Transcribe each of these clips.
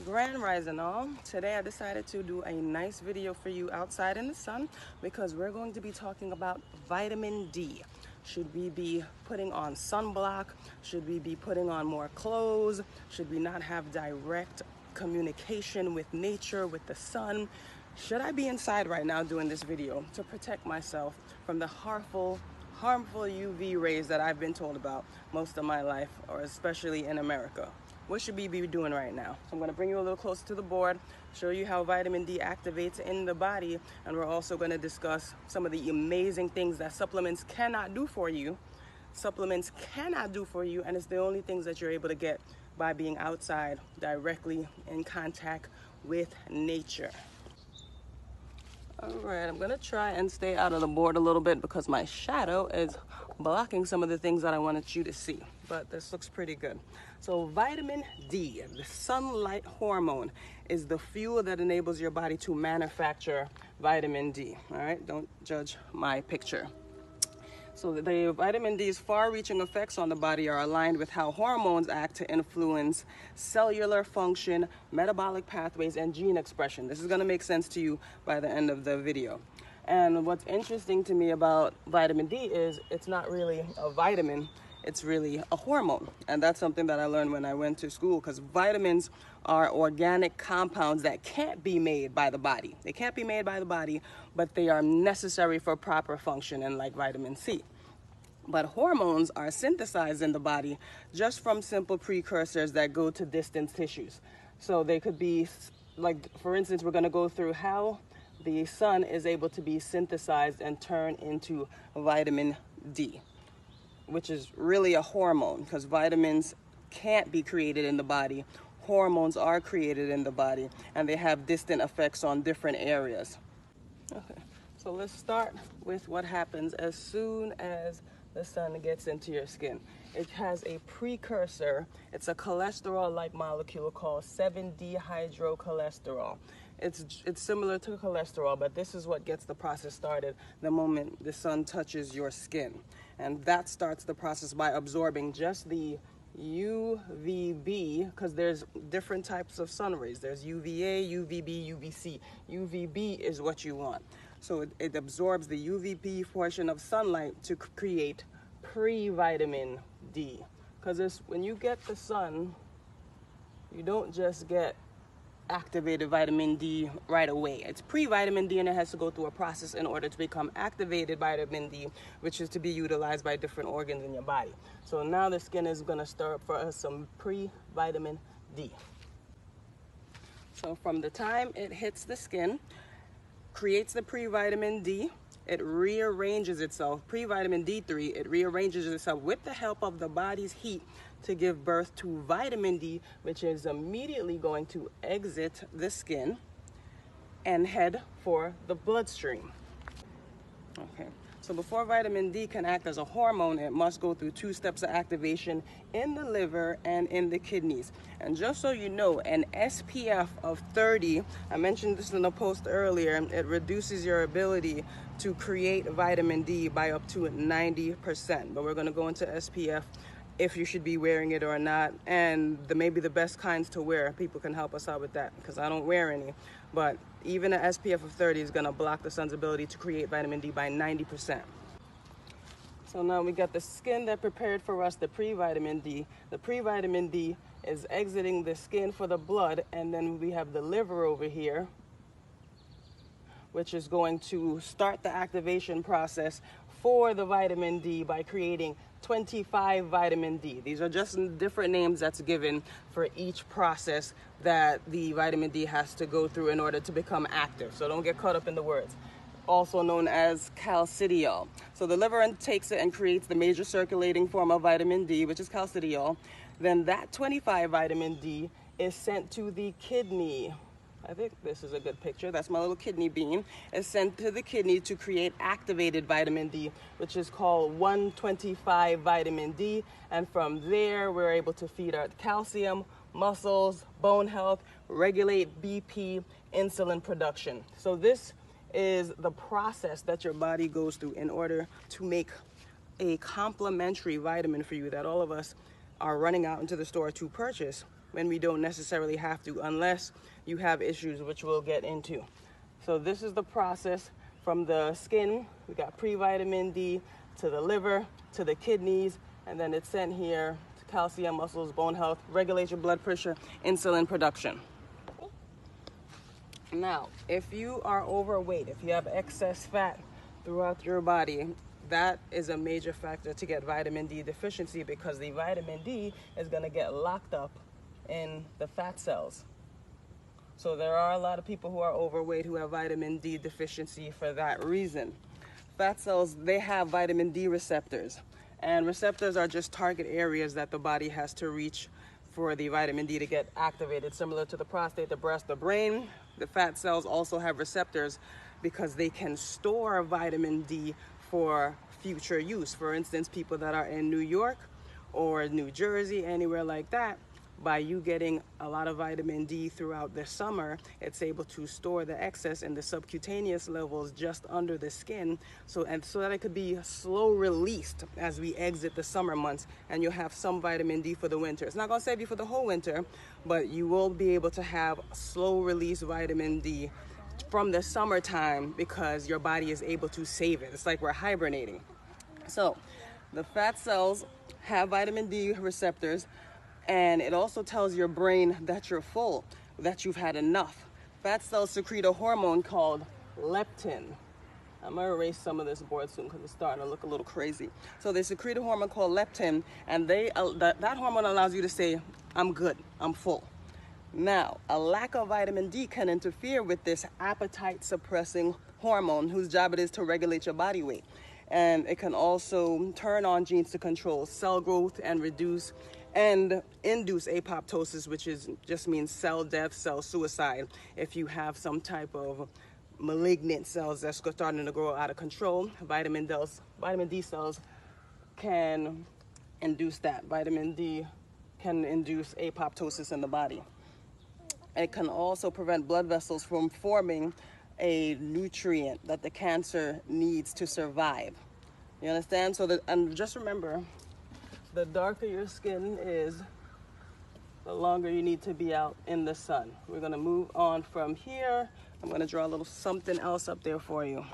Grand Rising all. Today I decided to do a nice video for you outside in the sun because we're going to be talking about vitamin D. Should we be putting on sunblock? Should we be putting on more clothes? Should we not have direct communication with nature, with the sun? Should I be inside right now doing this video to protect myself from the harmful UV rays that I've been told about most of my life, or especially in America? What should we be doing right now? So I'm going to bring you a little closer to the board, show you how vitamin D activates in the body, and we're also going to discuss some of the amazing things that supplements cannot do for you. Supplements cannot do for you, and it's the only things that you're able to get by being outside, directly in contact with nature. All right, I'm gonna try and stay out of the board a little bit because my shadow is blocking some of the things that I wanted you to see, but this looks pretty good. So vitamin D, the sunlight hormone, is the fuel that enables your body to manufacture vitamin D. All right, don't judge my picture. So the vitamin D's far-reaching effects on the body are aligned with how hormones act to influence cellular function, metabolic pathways, and gene expression. This is going to make sense to you by the end of the video. And what's interesting to me about vitamin D is it's not really a vitamin, it's really a hormone. And that's something that I learned when I went to school, because vitamins are organic compounds that can't be made by the body. They can't be made by the body, but they are necessary for proper function, and like vitamin C. But hormones are synthesized in the body just from simple precursors that go to distant tissues. So they could be, like, for instance, we're going to go through how the sun is able to be synthesized and turn into vitamin D, which is really a hormone, because vitamins can't be created in the body. Hormones are created in the body, and they have distant effects on different areas. Okay, so let's start with what happens as soon as the sun gets into your skin. It has a precursor. It's a cholesterol-like molecule called 7-dehydrocholesterol. It's similar to cholesterol, but this is what gets the process started the moment the sun touches your skin. And that starts the process by absorbing just the UVB, because there's different types of sun rays. There's UVA, UVB, UVC. UVB is what you want. So it absorbs the UVB portion of sunlight to create pre-vitamin D. Because when you get the sun, you don't just get activated vitamin D right away. It's pre-vitamin D, and it has to go through a process in order to become activated vitamin D, which is to be utilized by different organs in your body. So now the skin is going to stir up for us some pre-vitamin D. So from the time it hits the skin, creates the pre-vitamin D, it rearranges itself, pre-vitamin D3, it rearranges itself with the help of the body's heat to give birth to vitamin D, which is immediately going to exit the skin and head for the bloodstream. Okay, so before vitamin D can act as a hormone, it must go through 2 steps of activation in the liver and in the kidneys. And just so you know, an SPF of 30, I mentioned this in a post earlier, it reduces your ability to create vitamin D by up to 90%. But we're going to go into SPF, if you should be wearing it or not, and maybe the best kinds to wear. People can help us out with that, because I don't wear any. But even an SPF of 30 is going to block the sun's ability to create vitamin D by 90%. So now we got the skin that prepared for us the pre-vitamin D. The pre-vitamin D is exiting the skin for the blood, and then we have the liver over here, which is going to start the activation process for the vitamin D by creating 25 vitamin D. These are just different names that's given for each process that the vitamin D has to go through in order to become active. So don't get caught up in the words. Also known as calcidiol. So the liver takes it and creates the major circulating form of vitamin D, which is calcidiol. Then that 25 vitamin D is sent to the kidney. I think this is a good picture. That's my little kidney bean. It's sent to the kidney to create activated vitamin D, which is called 125 vitamin D. And from there, we're able to feed our calcium, muscles, bone health, regulate BP, insulin production. So this is the process that your body goes through in order to make a complementary vitamin for you that all of us are running out into the store to purchase. when we don't necessarily have to, unless you have issues, which we'll get into. So this is the process from the skin. We got pre-vitamin D to the liver, to the kidneys, and then it's sent here to calcium, muscles, bone health, regulate your blood pressure, insulin production. Now, if you are overweight, if you have excess fat throughout your body, that is a major factor to get vitamin D deficiency, because the vitamin D is going to get locked up in the fat cells. So there are a lot of people who are overweight who have vitamin D deficiency for that reason. Fat cells, they have vitamin D receptors, and receptors are just target areas that the body has to reach for the vitamin D to get activated, similar to the prostate, the breast, the brain. The fat cells also have receptors because they can store vitamin D for future use. For instance, people that are in New York or New Jersey, anywhere like that, by you getting a lot of vitamin D throughout the summer, it's able to store the excess in the subcutaneous levels just under the skin, so that it could be slow released as we exit the summer months, and you'll have some vitamin D for the winter. It's not going to save you for the whole winter, but you will be able to have slow release vitamin D from the summertime because your body is able to save it. It's like we're hibernating. So the fat cells have vitamin D receptors, and it also tells your brain that you're full, that you've had enough. Fat cells secrete a hormone called leptin. I'm gonna erase some of this board soon because it's starting to look a little crazy. So they secrete a hormone called leptin, and that hormone allows you to say, I'm good, I'm full. Now, a lack of vitamin D can interfere with this appetite suppressing hormone, whose job it is to regulate your body weight. And it can also turn on genes to control cell growth and induce apoptosis, which just means cell death, cell suicide. If you have some type of malignant cells that's starting to grow out of control, vitamin D cells can induce that. Vitamin D can induce apoptosis in the body. It can also prevent blood vessels from forming a nutrient that the cancer needs to survive. You understand? And just remember, the darker your skin is, the longer you need to be out in the sun. We're gonna move on from here. I'm gonna draw a little something else up there for you.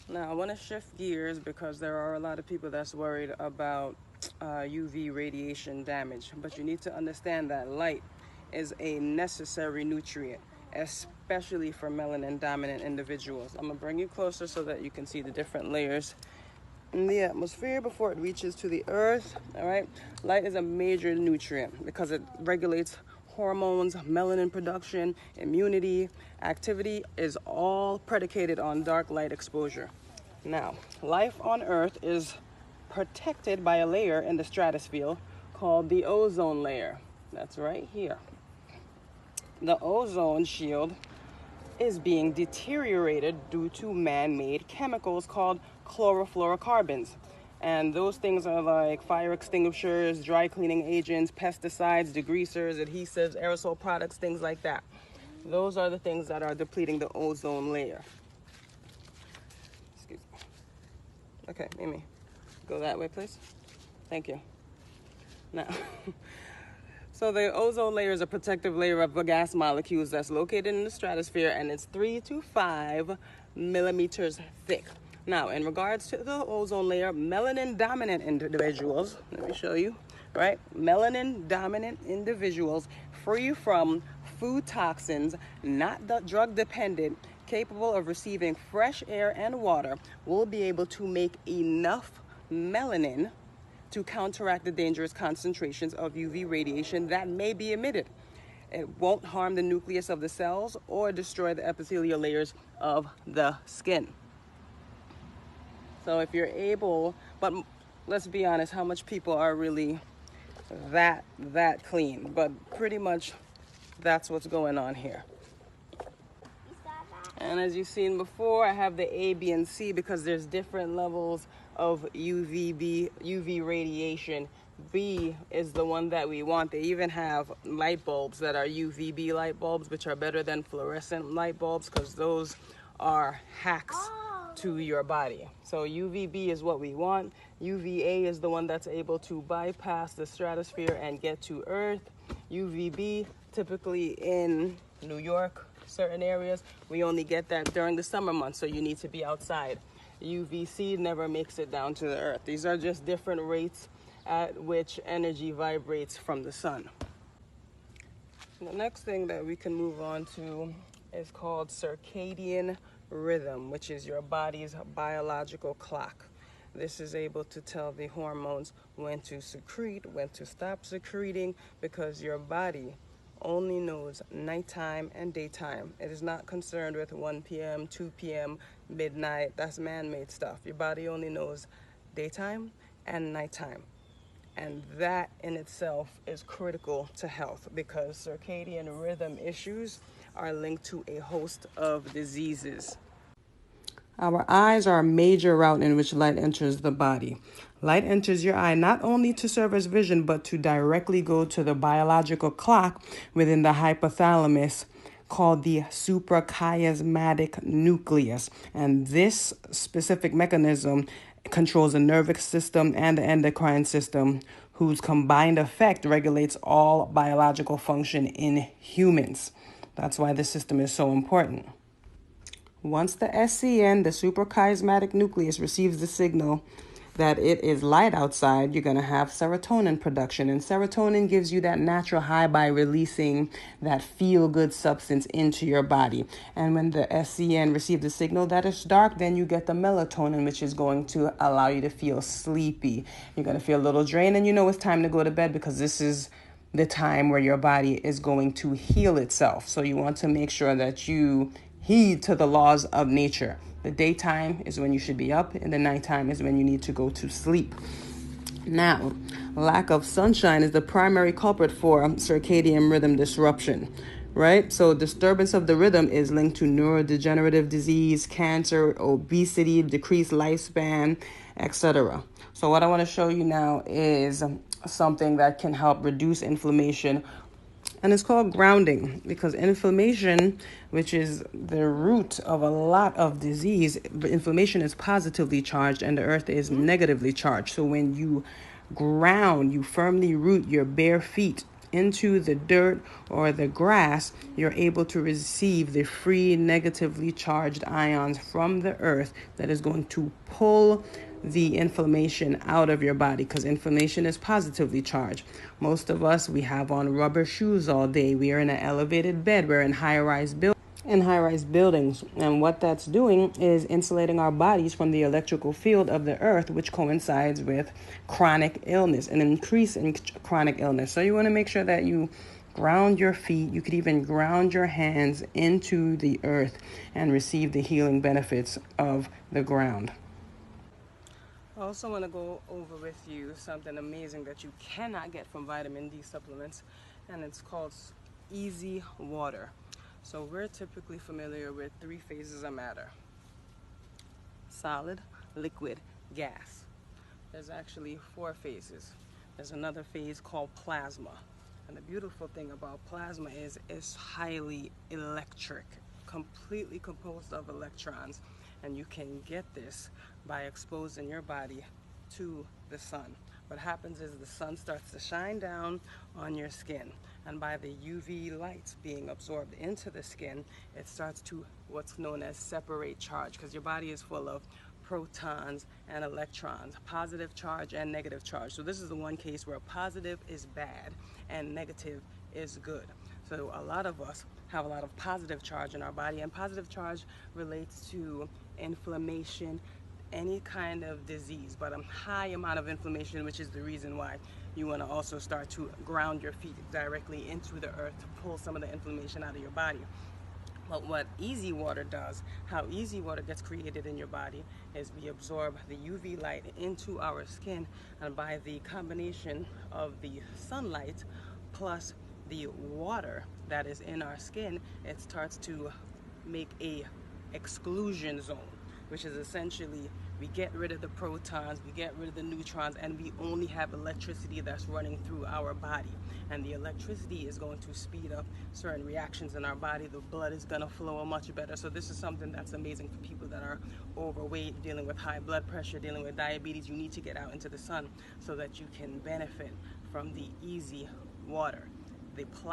Now, I wanna shift gears because there are a lot of people that's worried about UV radiation damage, but you need to understand that light is a necessary nutrient, especially for melanin dominant individuals. I'm gonna bring you closer so that you can see the different layers in the atmosphere before it reaches to the earth. All right, light is a major nutrient because it regulates hormones, melanin production, immunity. Activity is all predicated on dark light exposure. Now, life on Earth is protected by a layer in the stratosphere called the ozone layer. That's right here. The ozone shield is being deteriorated due to man-made chemicals called chlorofluorocarbons. And those things are like fire extinguishers, dry cleaning agents, pesticides, degreasers, adhesives, aerosol products, things like that. Those are the things that are depleting the ozone layer. Excuse me. Okay, Amy, go that way, please. Thank you. Now, so the ozone layer is a protective layer of gas molecules that's located in the stratosphere, and it's 3 to 5 millimeters thick. Now, in regards to the ozone layer, melanin dominant individuals, let me show you, right? Melanin dominant individuals free from food toxins, not drug dependent, capable of receiving fresh air and water, will be able to make enough melanin to counteract the dangerous concentrations of UV radiation that may be emitted. It won't harm the nucleus of the cells or destroy the epithelial layers of the skin. So if you're able, but let's be honest, how much people are really that clean? But pretty much that's what's going on here. And as you've seen before, I have the A, B, and C because there's different levels of UV radiation. B is the one that we want. They even have light bulbs that are UVB light bulbs, which are better than fluorescent light bulbs because those are hacks to your body. So UVB is what we want. UVA is the one that's able to bypass the stratosphere and get to Earth. UVB, typically in New York, certain areas, we only get that during the summer months, so you need to be outside. UVC never makes it down to the earth. These are just different rates at which energy vibrates from the sun. The next thing that we can move on to is called circadian rhythm, which is your body's biological clock. This is able to tell the hormones when to secrete, when to stop secreting, because your body only knows nighttime and daytime. It is not concerned with 1 p.m., 2 p.m., midnight. That's man-made stuff. Your body only knows daytime and nighttime. And that in itself is critical to health, because circadian rhythm issues are linked to a host of diseases. Our eyes are a major route in which light enters the body. Light enters your eye not only to serve as vision, but to directly go to the biological clock within the hypothalamus, called the suprachiasmatic nucleus. And this specific mechanism controls the nervous system and the endocrine system, whose combined effect regulates all biological function in humans. That's why this system is so important. Once the SCN, the suprachiasmatic nucleus, receives the signal that it is light outside, you're going to have serotonin production. And serotonin gives you that natural high by releasing that feel-good substance into your body. And when the SCN receives the signal that it's dark, then you get the melatonin, which is going to allow you to feel sleepy. You're going to feel a little drained, and you know it's time to go to bed, because this is the time where your body is going to heal itself. So you want to make sure that you heed to the laws of nature. The daytime is when you should be up, and the nighttime is when you need to go to sleep. Now, lack of sunshine is the primary culprit for circadian rhythm disruption, right? So disturbance of the rhythm is linked to neurodegenerative disease, cancer, obesity, decreased lifespan, etc. So what I want to show you now is something that can help reduce inflammation, and it's called grounding, because inflammation, which is the root of a lot of disease, inflammation is positively charged and the earth is negatively charged. So when you ground, you firmly root your bare feet into the dirt or the grass, you're able to receive the free negatively charged ions from the earth that is going to pull the inflammation out of your body, because inflammation is positively charged. Most of us, we have on rubber shoes all day. We are in an elevated bed. We're in high-rise buildings. And what that's doing is insulating our bodies from the electrical field of the earth, which coincides with chronic illness, an increase in chronic illness. So you want to make sure that you ground your feet. You could even ground your hands into the earth and receive the healing benefits of the ground. I also want to go over with you something amazing that you cannot get from vitamin D supplements, and it's called easy water. So we're typically familiar with 3 phases of matter: solid, liquid, gas. There's actually 4 phases. There's another phase called plasma. And the beautiful thing about plasma is it's highly electric, completely composed of electrons. And you can get this by exposing your body to the sun. What happens is the sun starts to shine down on your skin, and by the UV lights being absorbed into the skin, it starts to what's known as separate charge, because your body is full of protons and electrons, positive charge and negative charge. So this is the one case where positive is bad and negative is good. So a lot of us have a lot of positive charge in our body, and positive charge relates to inflammation, any kind of disease, but a high amount of inflammation, which is the reason why you want to also start to ground your feet directly into the earth to pull some of the inflammation out of your body. But what easy water does, how easy water gets created in your body, is we absorb the UV light into our skin, and by the combination of the sunlight plus the water that is in our skin, it starts to make a exclusion zone, which is essentially we get rid of the protons, we get rid of the neutrons, and we only have electricity that's running through our body. And the electricity is going to speed up certain reactions in our body. The blood is going to flow much better. So this is something that's amazing for people that are overweight, dealing with high blood pressure, dealing with diabetes. You need to get out into the sun so that you can benefit from the easy water. the plastic